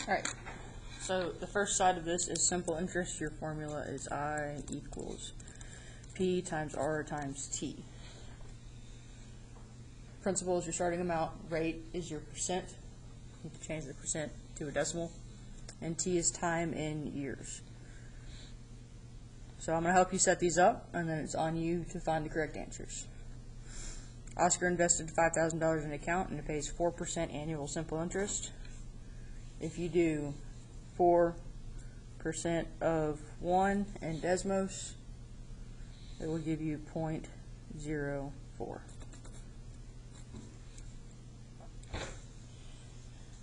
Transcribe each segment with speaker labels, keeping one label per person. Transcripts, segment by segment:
Speaker 1: Alright, so the first side of this is simple interest. Your formula is I equals P times R times T. Principal is your starting amount, rate is your percent. You can change the percent to a decimal, and T is time in years. So I'm going to help you set these up, and then it's on you to find the correct answers. Oscar invested $5,000 in an account, and it pays 4% annual simple interest. If you do 4% of 1 in Desmos, it will give you 0.04.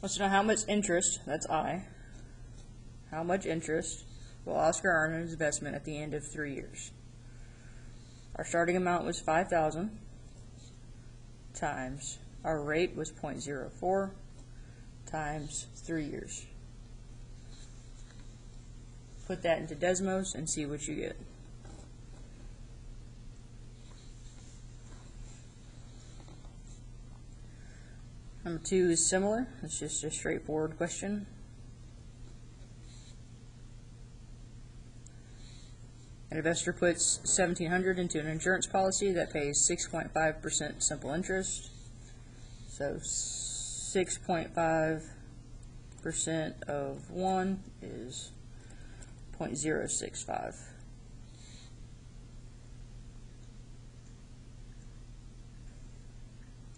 Speaker 1: Wants to know how much interest, that's I, how much interest will Oscar earn on his investment at the end of 3 years. Our starting amount was $5,000 times our rate was 0.04 times 3 years. Put that into Desmos and see what you get. Number 2 is similar. It's just a straightforward question. An investor puts $1,700 into an insurance policy that pays 6.5% simple interest. So 6.5% of 1 is 0.065.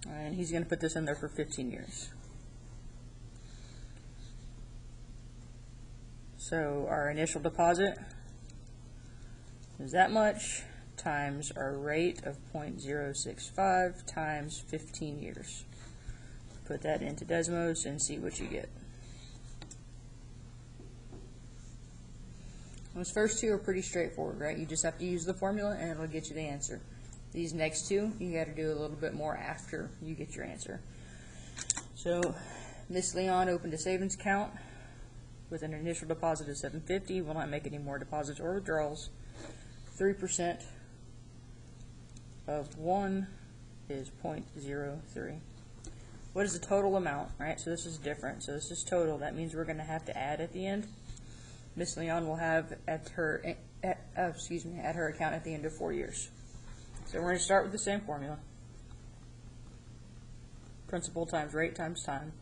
Speaker 1: And he's going to put this in there for 15 years. So our initial deposit is that much times our rate of 0.065 times 15 years. Put that into Desmos and see what you get. Those first two are pretty straightforward, right? You just have to use the formula and it'll get you the answer. These next two, you got to do a little bit more after you get your answer. So, Miss Leon opened a savings account with an initial deposit of $750. Will not make any more deposits or withdrawals. 3% of 1 is 0.03. What is the total amount? Right, so this is different. So this is total. That means we're going to have to add at the end. Miss Leon will have at her account at the end of 4 years. So we're going to start with the same formula. Principal times rate times time.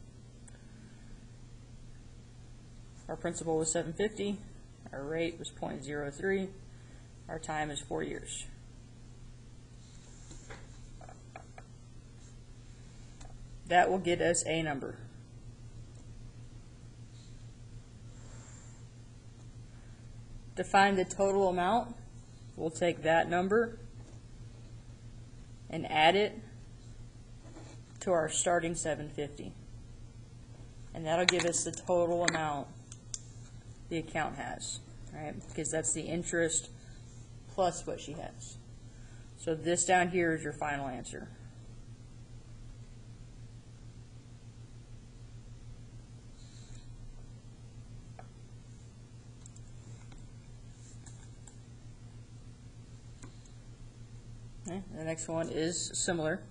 Speaker 1: Our principal was $750. Our rate was 0.03. Our time is 4 years. That will get us a number. To find the total amount, we'll take that number and add it to our starting $750. And that'll give us the total amount the account has, right? Because that's the interest plus what she has. So this down here is your final answer. Okay, the next one is similar.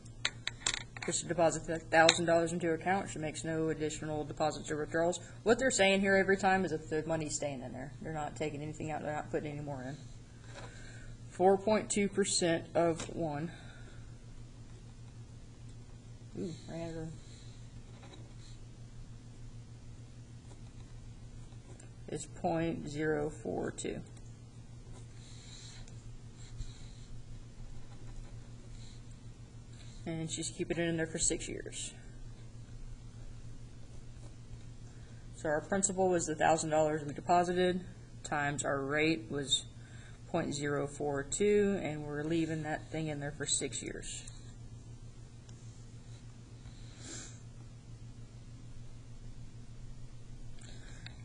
Speaker 1: Just deposit $1,000 into her account. She makes no additional deposits or withdrawals. What they're saying here every time is that the money's staying in there. They're not taking anything out. They're not putting any more in. 4.2% of 1. Ooh, ran out of room. Is 0.042. And she's keeping it in there for 6 years. So our principal was the $1,000 we deposited, times our rate was 0.042, and we're leaving that thing in there for 6 years.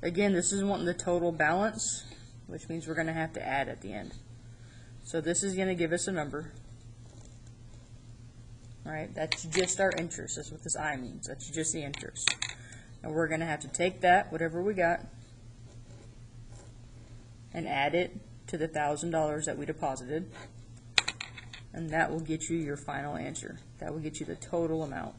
Speaker 1: Again, this is wanting the total balance, which means we're going to have to add at the end. So this is going to give us a number. Right, that's just our interest. That's what this I means. That's just the interest. And we're going to have to take that, whatever we got, and add it to the $1,000 that we deposited. And that will get you your final answer. That will get you the total amount.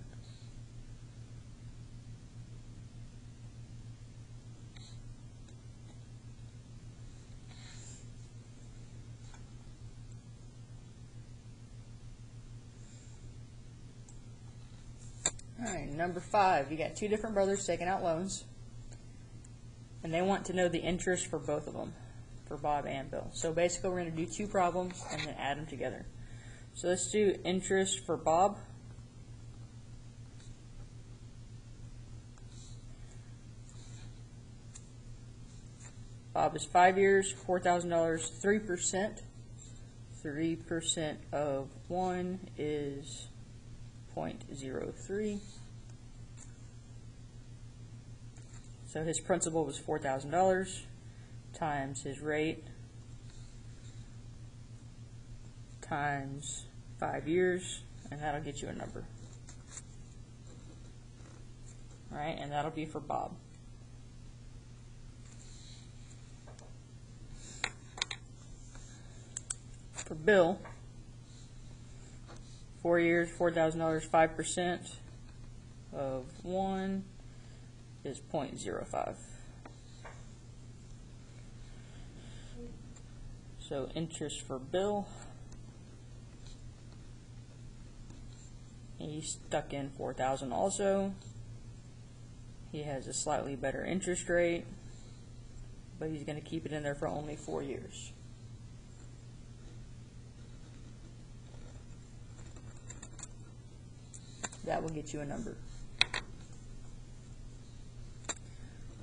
Speaker 1: All right, number 5, you got two different brothers taking out loans, and they want to know the interest for both of them, for Bob and Bill. So basically we're going to do two problems and then add them together. So let's do interest for Bob. Bob is 5 years, $4,000, 3%. 3% of 1 is 0.03. So his principal was $4,000 times his rate times 5 years, and that'll get you a number. All right, and that'll be for Bob. For Bill, 4 years, $4,000, 5% of 1 is 0.05. So interest for Bill, he stuck in 4,000 also. He has a slightly better interest rate, but he's going to keep it in there for only 4 years. That will get you a number.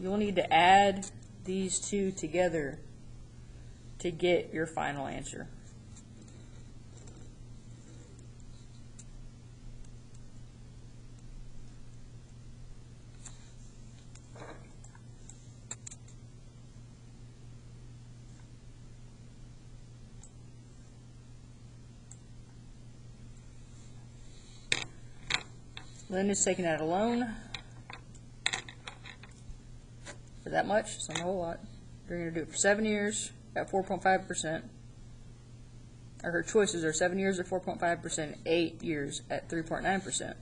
Speaker 1: You'll need to add these two together to get your final answer. Lynn is taking out a loan for that much, so not a whole lot. They're going to do it for 7 years at 4.5%. Or her choices are 7 years at 4.5%, 8 years at 3.9%.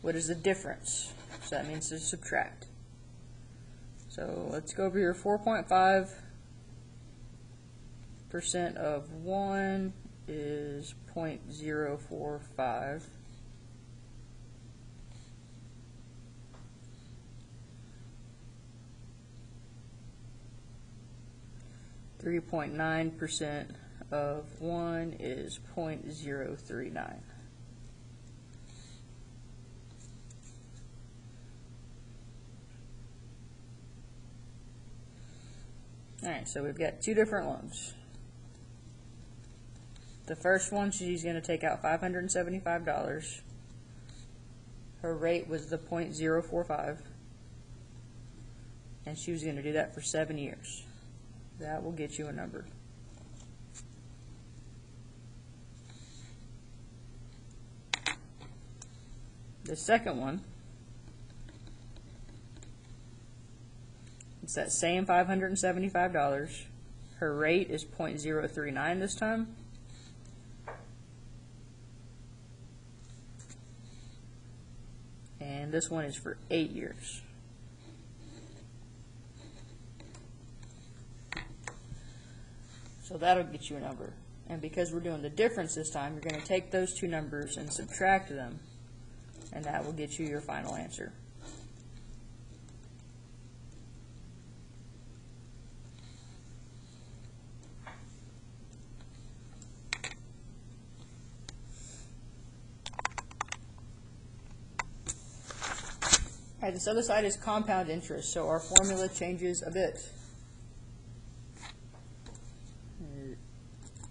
Speaker 1: What is the difference? So that means to subtract. So let's go over here. 4.5% of 1 is 0.045. 3.9% of 1 is 0.039. Alright, so we've got two different loans. The first one, she's going to take out $575. Her rate was the 0.045, and she was going to do that for 7 years. That will get you a number. The second one, it's that same $575. Her rate is 0.039 this time. And this one is for 8 years. So that'll get you a number. And because we're doing the difference this time, you're going to take those two numbers and subtract them, and that will get you your final answer. All right, this other side is compound interest, so our formula changes a bit.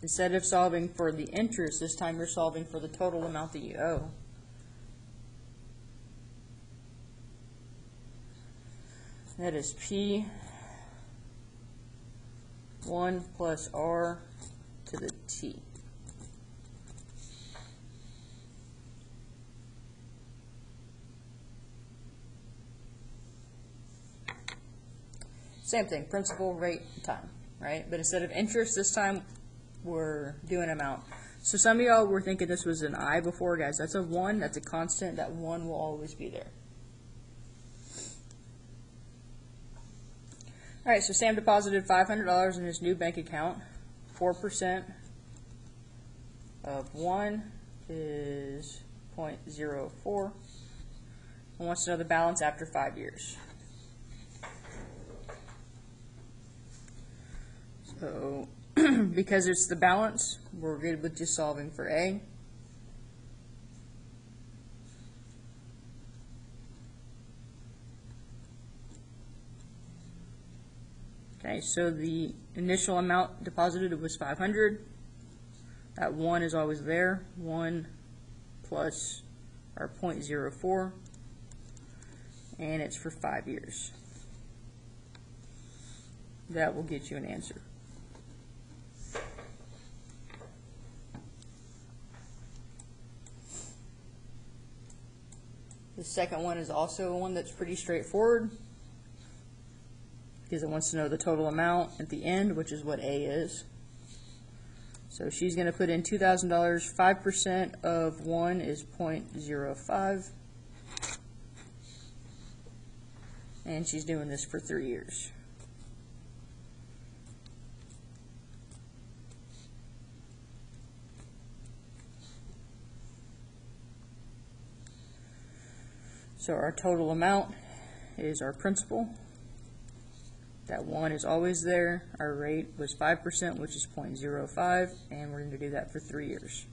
Speaker 1: Instead of solving for the interest, this time you're solving for the total amount that you owe. That is P1 plus R to the T. Same thing, principal, rate, time, right? But instead of interest, this time we're doing amount. So some of y'all were thinking this was an I before, guys. That's a 1. That's a constant. That 1 will always be there. All right, so Sam deposited $500 in his new bank account. 4% of 1 is 0.04. and wants to know the balance after 5 years. So, because it's the balance, we're good with just solving for A. Okay, so the initial amount deposited was 500. That 1 is always there. 1 plus our 0.04, and it's for 5 years. That will get you an answer. The second one is also one that's pretty straightforward, because it wants to know the total amount at the end, which is what A is. So she's going to put in $2,000. 5% of 1 is 0.05. And she's doing this for 3 years. So our total amount is our principal. That 1 is always there. Our rate was 5%, which is 0.05, and we're going to do that for 3 years.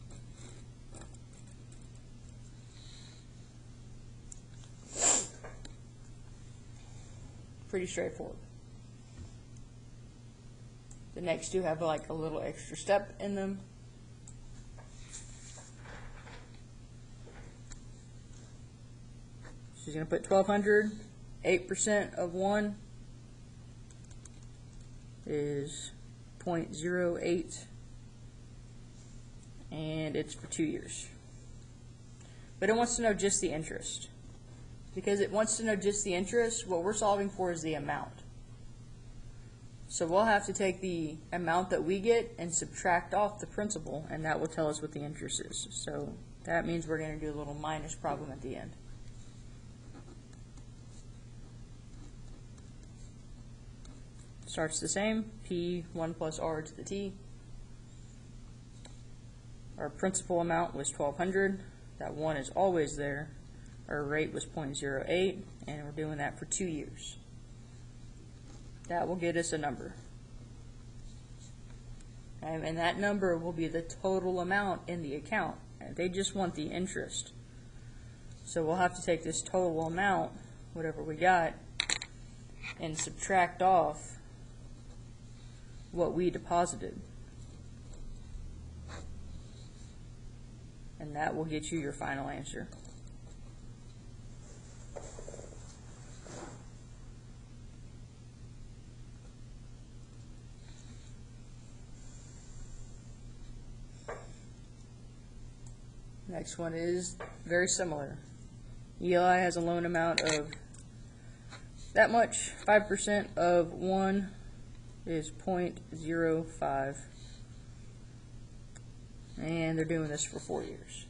Speaker 1: Pretty straightforward. The next two have like a little extra step in them. She's going to put 1,200. 8% of 1 is 0.08, and it's for 2 years. But it wants to know just the interest. Because it wants to know just the interest, what we're solving for is the amount. So we'll have to take the amount that we get and subtract off the principal, and that will tell us what the interest is. So that means we're going to do a little minus problem at the end. Starts the same, P1 plus R to the T. Our principal amount was 1,200. That 1 is always there. Our rate was 0.08, and we're doing that for 2 years. That will get us a number. And that number will be the total amount in the account. They just want the interest. So we'll have to take this total amount, whatever we got, and subtract off what we deposited. And that will get you your final answer. Next one is very similar. Eli has a loan amount of that much. 5% of 1 is 0.05. And they're doing this for 4 years.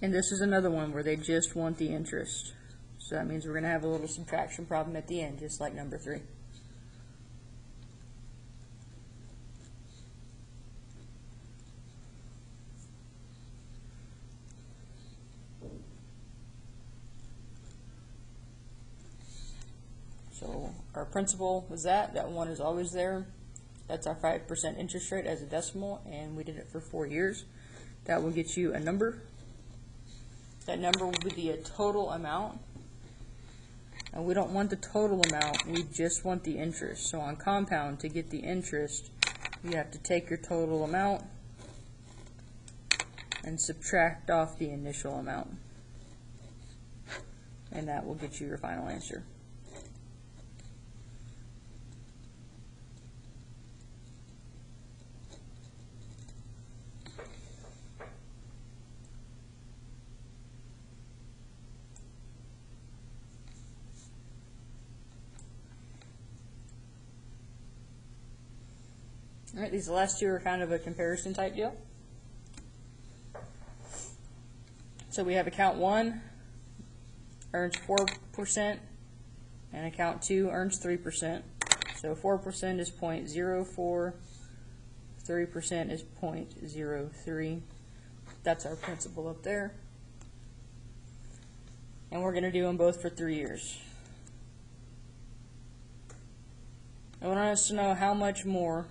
Speaker 1: And this is another one where they just want the interest. So that means we're going to have a little subtraction problem at the end, just like number 3. So our principal was that 1 is always there. That's our 5% interest rate as a decimal, and we did it for 4 years. That will get you a number. That number will be a total amount. And we don't want the total amount, we just want the interest. So on compound, to get the interest, you have to take your total amount and subtract off the initial amount. And that will get you your final answer. All right, these last two are kind of a comparison type deal. So we have account 1 earns 4%, and account 2 earns 3%. So 4% is 0.04, 3% is 0.03. That's our principal up there. And we're going to do them both for 3 years. I want us to know how much more.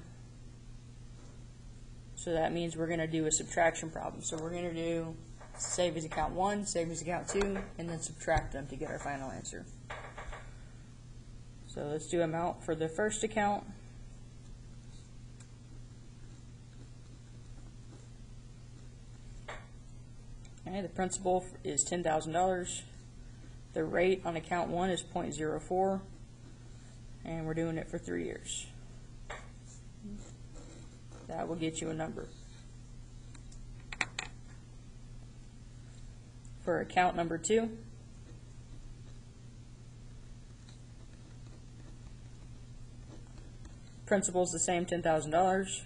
Speaker 1: So that means we're going to do a subtraction problem. So we're going to do savings account 1, savings account 2, and then subtract them to get our final answer. So let's do amount for the first account. Okay, the principal is $10,000. The rate on account 1 is 0.04, and we're doing it for 3 years. That will get you a number. For account number 2, principal is the same, $10,000.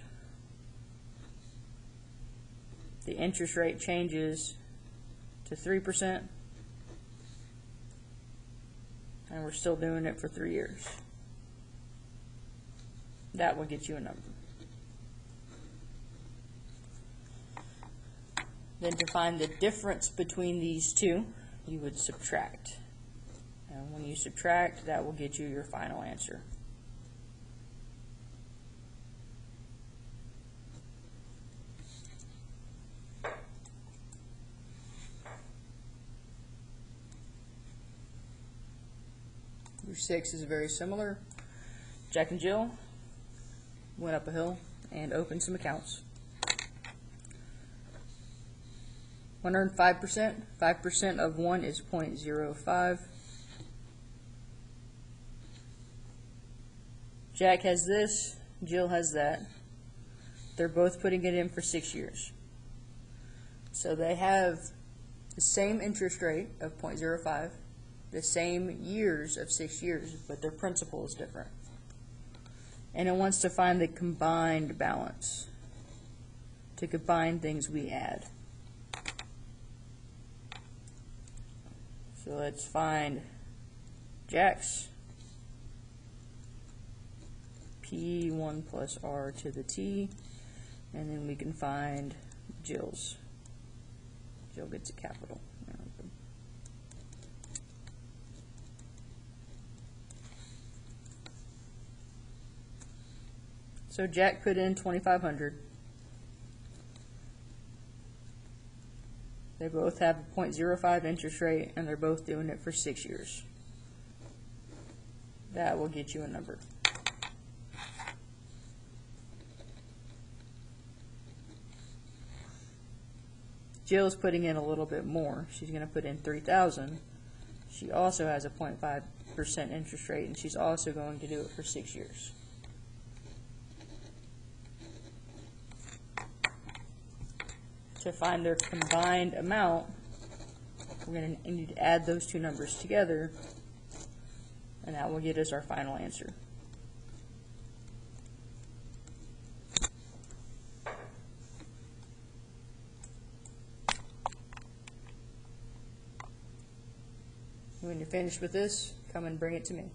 Speaker 1: The interest rate changes to 3%, and we're still doing it for 3 years. That will get you a number. Then to find the difference between these two, you would subtract. And when you subtract, that will get you your final answer. Your 6 is very similar. Jack and Jill went up a hill and opened some accounts. One earned 5%. 5% of 1 is 0.05. Jack has this, Jill has that. They're both putting it in for 6 years. So they have the same interest rate of 0.05, the same years of 6 years, but their principal is different. And it wants to find the combined balance. To combine things, we add. So let's find Jack's. P1 plus R to the T. And then we can find Jill's. Jill gets a capital. So Jack put in $2,500. They both have a 0.05 interest rate, and they're both doing it for 6 years. That will get you a number. Jill's putting in a little bit more. She's going to put in $3,000. She also has a 0.5% interest rate, and she's also going to do it for 6 years. To find their combined amount, we're going to need to add those two numbers together, and that will get us our final answer. When you're finished with this, come and bring it to me.